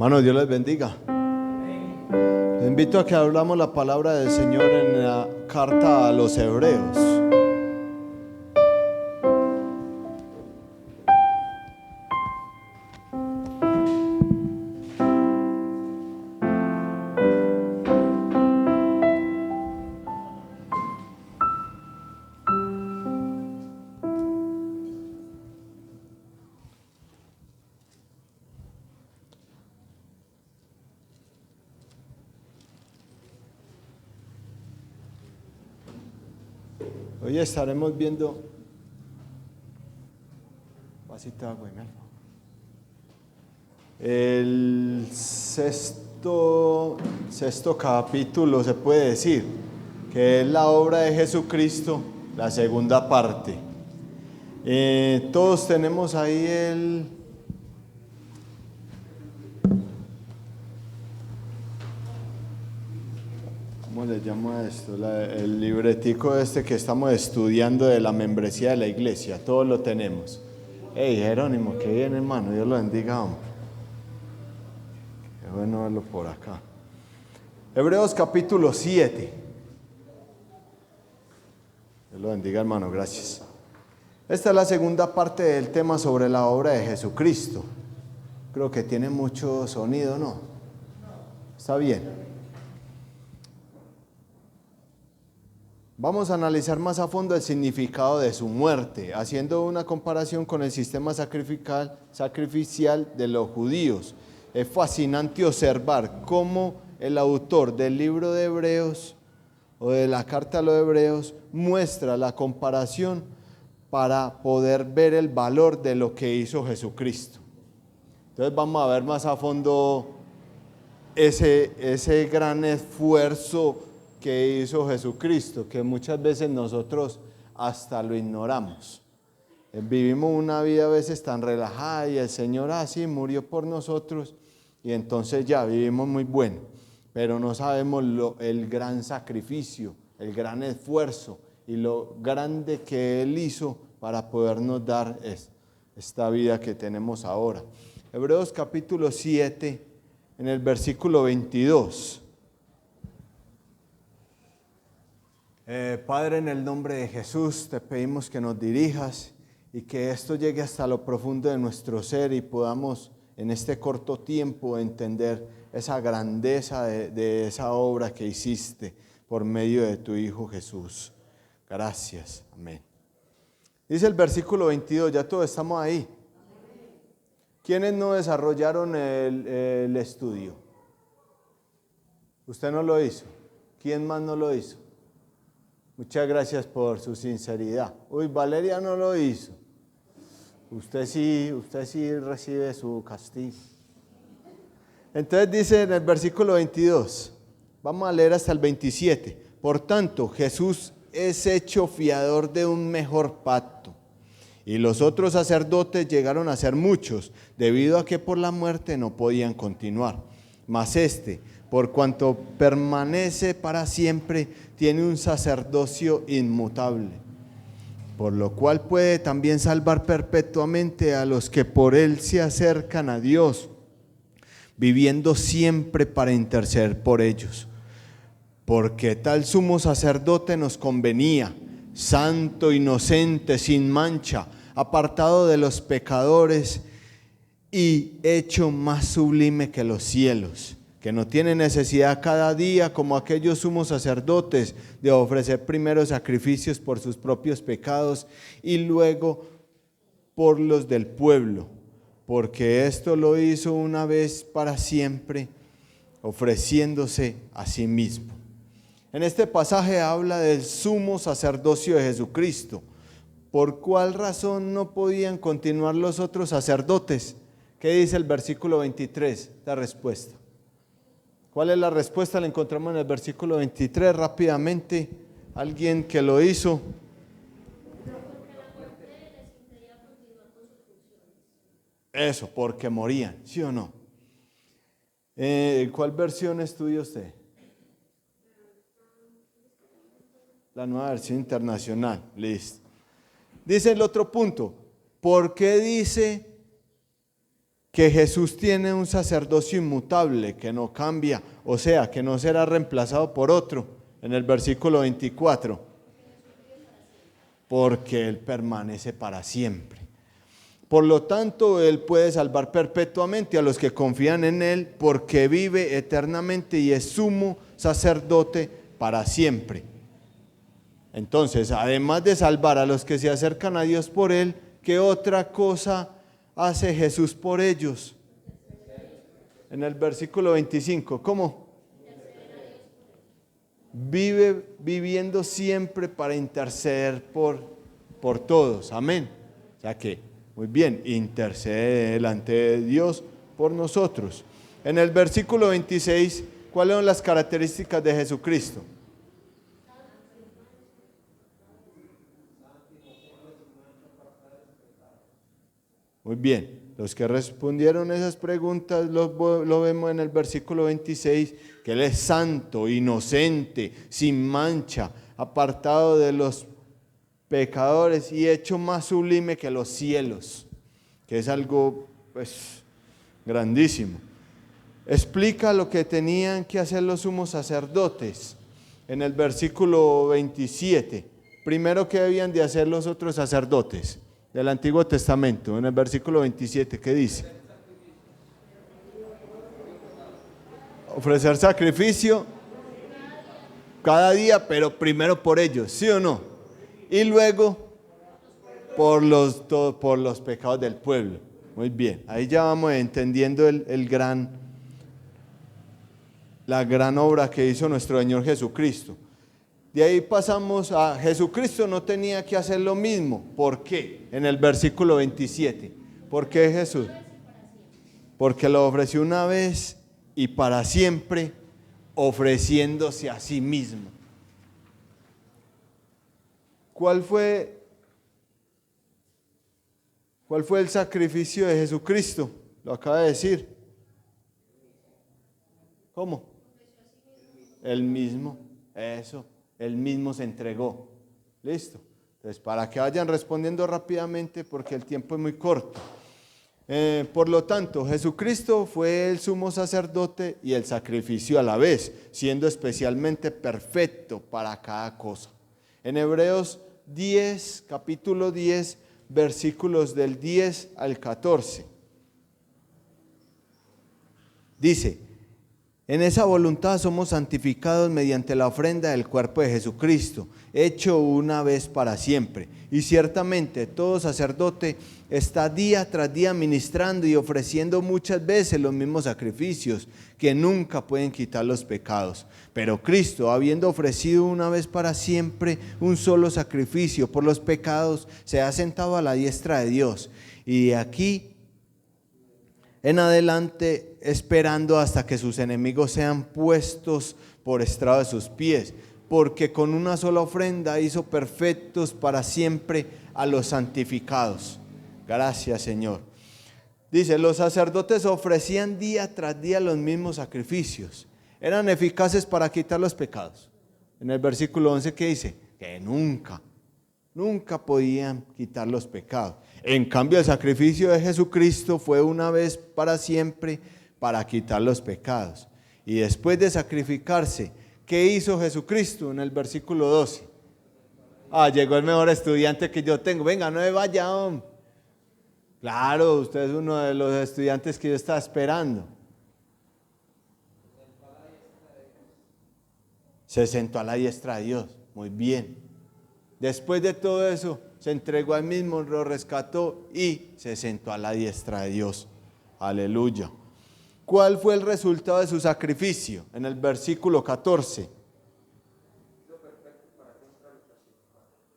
Hermanos, Dios les bendiga. Les invito a que hablamos la palabra del Señor en la carta a los Hebreos. Hoy estaremos viendo el sexto capítulo, se puede decir, que es la obra de Jesucristo, la segunda parte. Todos tenemos ahí ¿cómo le llamo a esto? El libretico que estamos estudiando de la membresía de la iglesia. Todos lo tenemos. Hey, Jerónimo, qué bien, hermano. Dios lo bendiga, hombre. Qué bueno verlo por acá. Hebreos capítulo 7. Dios lo bendiga, hermano. Gracias. Esta es la segunda parte del tema sobre la obra de Jesucristo. Creo que tiene mucho sonido, ¿no? Está bien. Vamos a analizar más a fondo el significado de su muerte, haciendo una comparación con el sistema sacrificial de los judíos. Es fascinante observar cómo el autor del libro de Hebreos o de la carta a los Hebreos muestra la comparación para poder ver el valor de lo que hizo Jesucristo. Entonces vamos a ver más a fondo ese gran esfuerzo que hizo Jesucristo, que muchas veces nosotros hasta lo ignoramos. Vivimos una vida a veces tan relajada y el Señor así murió por nosotros y entonces ya vivimos muy bueno, pero no sabemos el gran sacrificio, el gran esfuerzo y lo grande que Él hizo para podernos dar esta vida que tenemos ahora. Hebreos capítulo 7, en el versículo 22. Padre, en el nombre de Jesús te pedimos que nos dirijas y que esto llegue hasta lo profundo de nuestro ser y podamos en este corto tiempo entender esa grandeza de esa obra que hiciste por medio de tu Hijo Jesús. Gracias, amén. Dice el versículo 22, ya todos estamos ahí. ¿Quiénes no desarrollaron el estudio? ¿Usted no lo hizo? ¿Quién más no lo hizo? Muchas gracias por su sinceridad. Uy, Valeria no lo hizo. Usted sí recibe su castigo. Entonces dice en el versículo 22, vamos a leer hasta el 27. Por tanto, Jesús es hecho fiador de un mejor pacto. Y los otros sacerdotes llegaron a ser muchos, debido a que por la muerte no podían continuar. Mas por cuanto permanece para siempre, tiene un sacerdocio inmutable, por lo cual puede también salvar perpetuamente a los que por él se acercan a Dios, viviendo siempre para interceder por ellos. Porque tal sumo sacerdote nos convenía, santo, inocente, sin mancha, apartado de los pecadores y hecho más sublime que los cielos, que no tiene necesidad cada día, como aquellos sumos sacerdotes, de ofrecer primero sacrificios por sus propios pecados y luego por los del pueblo, porque esto lo hizo una vez para siempre, ofreciéndose a sí mismo. En este pasaje habla del sumo sacerdocio de Jesucristo. ¿Por cuál razón no podían continuar los otros sacerdotes? ¿Qué dice el versículo 23? La respuesta. ¿Cuál es la respuesta? La encontramos en el versículo 23 rápidamente. Alguien que lo hizo. Eso, porque morían, ¿sí o no? ¿Cuál versión estudia usted? La Nueva Versión Internacional. Listo. Dice el otro punto. ¿Por qué dice que Jesús tiene un sacerdocio inmutable que no cambia, o sea, que no será reemplazado por otro, en el versículo 24, porque Él permanece para siempre. Por lo tanto, Él puede salvar perpetuamente a los que confían en Él, porque vive eternamente y es sumo sacerdote para siempre. Entonces, además de salvar a los que se acercan a Dios por Él, ¿qué otra cosa hace Jesús por ellos? En el versículo 25, ¿cómo? Vive viviendo siempre para interceder por todos. Amén. O sea que, muy bien, intercede delante de Dios por nosotros. En el versículo 26, ¿cuáles son las características de Jesucristo? Muy bien, los que respondieron esas preguntas lo vemos en el versículo 26, que Él es santo, inocente, sin mancha, apartado de los pecadores y hecho más sublime que los cielos, que es algo pues grandísimo. Explica lo que tenían que hacer los sumos sacerdotes en el versículo 27. Primero, ¿qué debían de hacer los otros sacerdotes del Antiguo Testamento? En el versículo 27, ¿qué dice? Ofrecer sacrificio cada día, pero primero por ellos, ¿sí o no? Y luego por los pecados del pueblo. Muy bien, ahí ya vamos entendiendo la gran obra que hizo nuestro Señor Jesucristo. De ahí pasamos a Jesucristo no tenía que hacer lo mismo. ¿Por qué? En el versículo 27. ¿Por qué Jesús? Porque lo ofreció una vez y para siempre, ofreciéndose a sí mismo. ¿Cuál fue el sacrificio de Jesucristo? Lo acaba de decir. ¿Cómo? Él mismo. Eso. Él mismo se entregó. ¿Listo? Entonces, para que vayan respondiendo rápidamente, porque el tiempo es muy corto. Por lo tanto, Jesucristo fue el sumo sacerdote y el sacrificio a la vez, siendo especialmente perfecto para cada cosa. En Hebreos 10, capítulo 10, versículos del 10 al 14. Dice: en esa voluntad somos santificados mediante la ofrenda del cuerpo de Jesucristo, hecho una vez para siempre. Y ciertamente todo sacerdote está día tras día ministrando y ofreciendo muchas veces los mismos sacrificios que nunca pueden quitar los pecados. Pero Cristo, habiendo ofrecido una vez para siempre un solo sacrificio por los pecados, se ha sentado a la diestra de Dios. Y de aquí en adelante, esperando hasta que sus enemigos sean puestos por estrado de sus pies, porque con una sola ofrenda hizo perfectos para siempre a los santificados. Gracias, Señor. Dice, los sacerdotes ofrecían día tras día los mismos sacrificios. Eran eficaces para quitar los pecados. En el versículo 11, ¿qué dice? Que nunca podían quitar los pecados. En cambio, el sacrificio de Jesucristo fue una vez para siempre para quitar los pecados. Y después de sacrificarse, ¿qué hizo Jesucristo? En el versículo 12. Llegó el mejor estudiante que yo tengo. Venga, no me vaya, hombre. Claro, usted es uno de los estudiantes que yo estaba esperando. Se sentó a la diestra de Dios. Muy bien. Después de todo eso, se entregó al mismo, lo rescató y se sentó a la diestra de Dios. Aleluya. ¿Cuál fue el resultado de su sacrificio? En el versículo 14.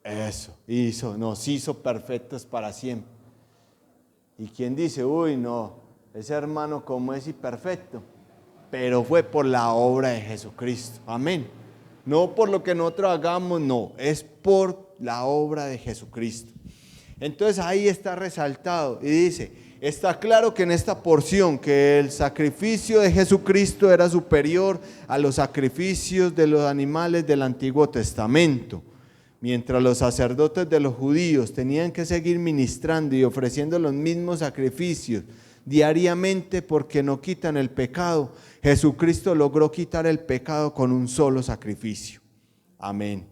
Eso, nos hizo perfectos para siempre. ¿Y quién dice? Uy, no, ese hermano como es imperfecto, pero fue por la obra de Jesucristo. Amén. No por lo que nosotros hagamos, no, es por la obra de Jesucristo. Entonces ahí está resaltado y dice, está claro que en esta porción que el sacrificio de Jesucristo era superior a los sacrificios de los animales del Antiguo Testamento. Mientras los sacerdotes de los judíos tenían que seguir ministrando y ofreciendo los mismos sacrificios diariamente porque no quitan el pecado. Jesucristo logró quitar el pecado con un solo sacrificio. Amén.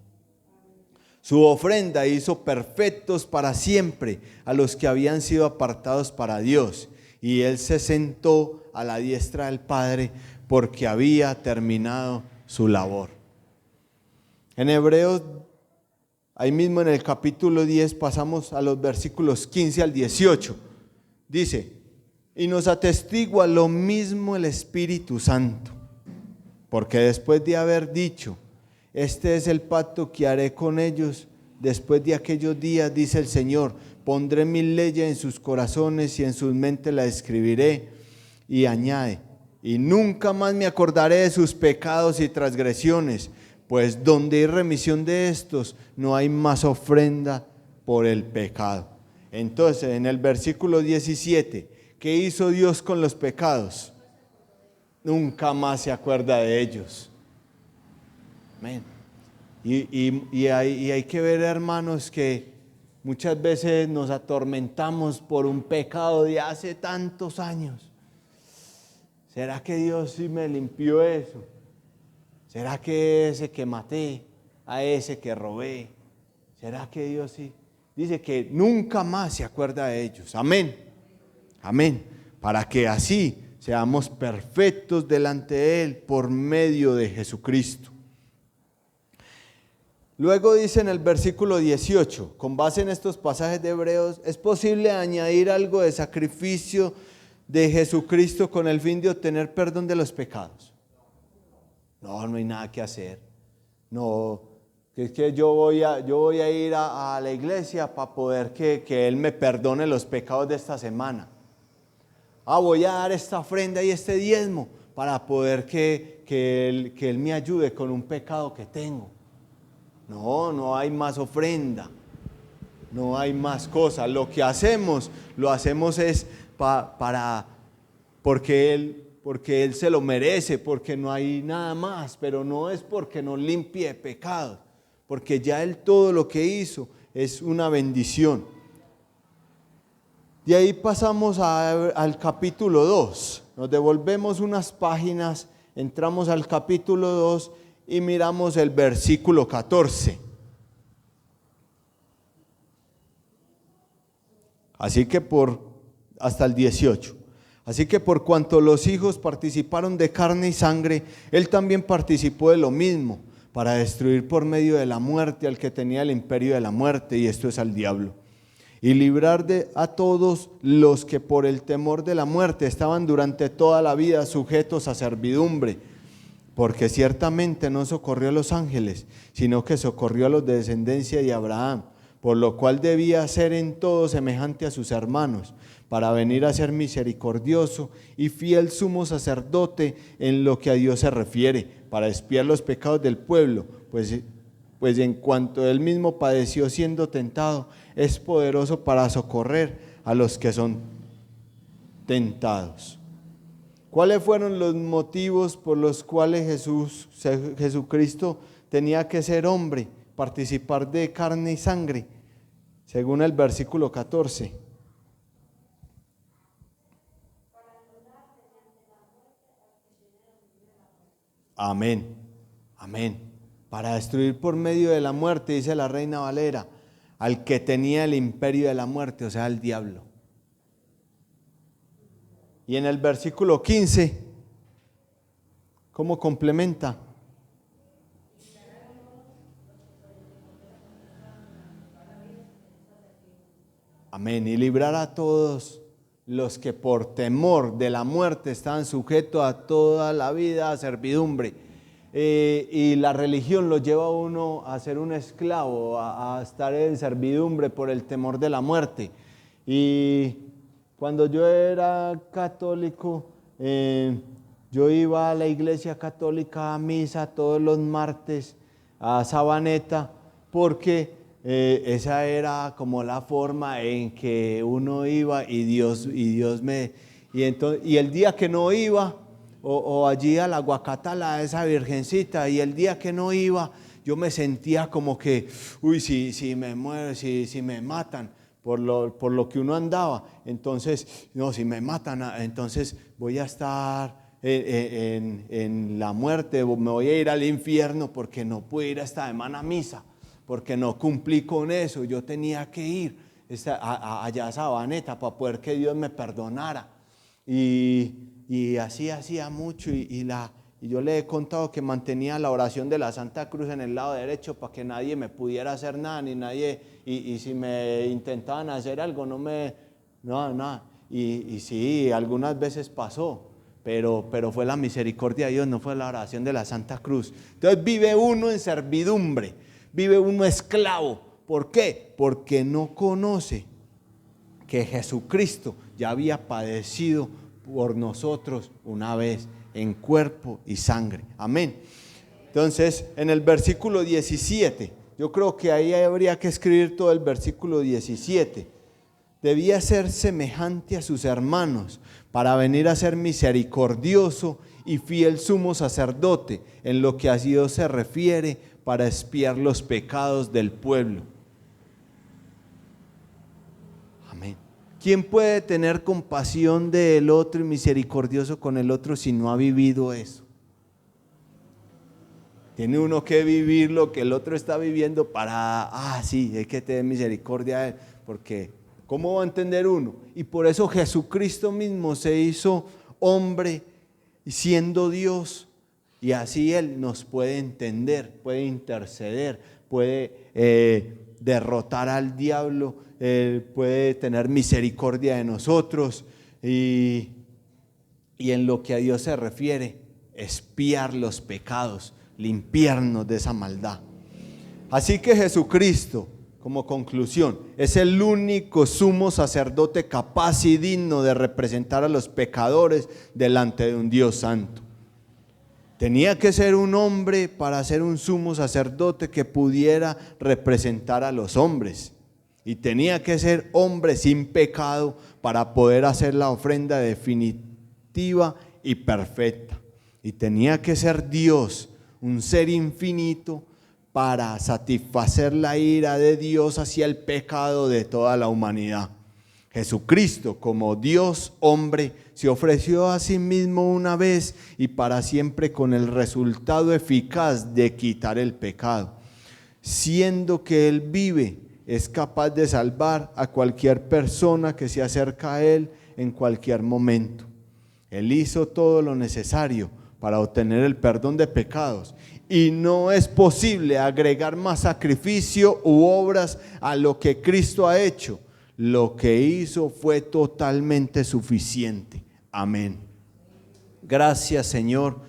Su ofrenda hizo perfectos para siempre a los que habían sido apartados para Dios. Y Él se sentó a la diestra del Padre porque había terminado su labor. En Hebreos, ahí mismo en el capítulo 10, pasamos a los versículos 15 al 18. Dice: y nos atestigua lo mismo el Espíritu Santo, porque después de haber dicho: este es el pacto que haré con ellos después de aquellos días, dice el Señor, pondré mis leyes en sus corazones y en sus mentes las escribiré. Y añade: y nunca más me acordaré de sus pecados y transgresiones, pues donde hay remisión de estos, no hay más ofrenda por el pecado. Entonces, en el versículo 17, ¿qué hizo Dios con los pecados? Nunca más se acuerda de ellos. Amén. Y hay que ver, hermanos, que muchas veces nos atormentamos por un pecado de hace tantos años. ¿Será que Dios sí me limpió eso? ¿Será que ese que maté, a ese que robé? ¿Será que Dios sí? Dice que nunca más se acuerda de ellos. Amén. Amén. Para que así seamos perfectos delante de Él por medio de Jesucristo. Luego dice en el versículo 18, con base en estos pasajes de Hebreos, ¿es posible añadir algo de sacrificio de Jesucristo con el fin de obtener perdón de los pecados? No, no hay nada que hacer. No, que es que yo voy a ir a la iglesia para poder que Él me perdone los pecados de esta semana. Voy a dar esta ofrenda y este diezmo para poder que Él me ayude con un pecado que tengo. No hay más ofrenda, no hay más cosas. Lo que hacemos, lo hacemos es porque Él se lo merece, porque no hay nada más, pero no es porque nos limpie de pecado, porque ya Él todo lo que hizo es una bendición. De ahí pasamos al capítulo 2, nos devolvemos unas páginas, entramos al capítulo 2 y miramos el versículo 14. Hasta el 18. Así que por cuanto los hijos participaron de carne y sangre, Él también participó de lo mismo, para destruir por medio de la muerte al que tenía el imperio de la muerte, y esto es al diablo, y librar a todos los que por el temor de la muerte estaban durante toda la vida sujetos a servidumbre. Porque ciertamente no socorrió a los ángeles, sino que socorrió a los de descendencia de Abraham, por lo cual debía ser en todo semejante a sus hermanos, para venir a ser misericordioso y fiel sumo sacerdote en lo que a Dios se refiere, para expiar los pecados del pueblo, pues en cuanto él mismo padeció siendo tentado, es poderoso para socorrer a los que son tentados. ¿Cuáles fueron los motivos por los cuales Jesucristo tenía que ser hombre, participar de carne y sangre? Según el versículo 14. Amén, amén. Para destruir por medio de la muerte, dice la Reina Valera, al que tenía el imperio de la muerte, o sea, al diablo. Y en el versículo 15, ¿cómo complementa? Amén. Y librar a todos los que por temor de la muerte estaban sujetos a toda la vida a servidumbre. Y la religión lo lleva a uno a ser un esclavo, a estar en servidumbre por el temor de la muerte. Y cuando yo era católico, yo iba a la iglesia católica a misa todos los martes a Sabaneta, porque esa era como la forma en que uno iba y el día que no iba, o allí a la Guacatala, a esa virgencita, y el día que no iba, yo me sentía como que, si me muero, si me matan. por lo que uno andaba. Entonces, no, si me matan, entonces voy a estar en la muerte, me voy a ir al infierno porque no pude ir esta semana a misa, porque no cumplí con eso. Yo tenía que ir allá a Sabaneta para poder que Dios me perdonara. Y así hacía mucho, y yo le he contado que mantenía la oración de la Santa Cruz en el lado derecho para que nadie me pudiera hacer nada, ni nadie, y si me intentaban hacer algo, nada. Y sí, algunas veces pasó, pero fue la misericordia de Dios, no fue la oración de la Santa Cruz. Entonces vive uno en servidumbre, vive uno esclavo. ¿Por qué? Porque no conoce que Jesucristo ya había padecido por nosotros una vez en cuerpo y sangre. Amén. Entonces, en el versículo 17, yo creo que ahí habría que escribir todo el versículo 17. Debía ser semejante a sus hermanos para venir a ser misericordioso y fiel sumo sacerdote en lo que a Dios se refiere, para expiar los pecados del pueblo. Amén. ¿Quién puede tener compasión del otro y misericordioso con el otro si no ha vivido eso? Tiene uno que vivir lo que el otro está viviendo para, sí, hay que tener misericordia de él, porque ¿cómo va a entender uno? Y por eso Jesucristo mismo se hizo hombre siendo Dios, y así Él nos puede entender, puede interceder, puede derrotar al diablo, puede tener misericordia de nosotros, y en lo que a Dios se refiere, expiar los pecados, limpiarnos de esa maldad. Así que Jesucristo, como conclusión, es el único sumo sacerdote capaz y digno de representar a los pecadores delante de un Dios santo. Tenía que ser un hombre para ser un sumo sacerdote que pudiera representar a los hombres, y tenía que ser hombre sin pecado para poder hacer la ofrenda definitiva y perfecta, y tenía que ser Dios, un ser infinito, para satisfacer la ira de Dios hacia el pecado de toda la humanidad. Jesucristo, como Dios hombre, se ofreció a sí mismo una vez y para siempre, con el resultado eficaz de quitar el pecado. Siendo que Él vive, es capaz de salvar a cualquier persona que se acerca a Él en cualquier momento. Él hizo todo lo necesario para obtener el perdón de pecados, y no es posible agregar más sacrificio u obras a lo que Cristo ha hecho. Lo que hizo fue totalmente suficiente. Amén. Gracias, Señor,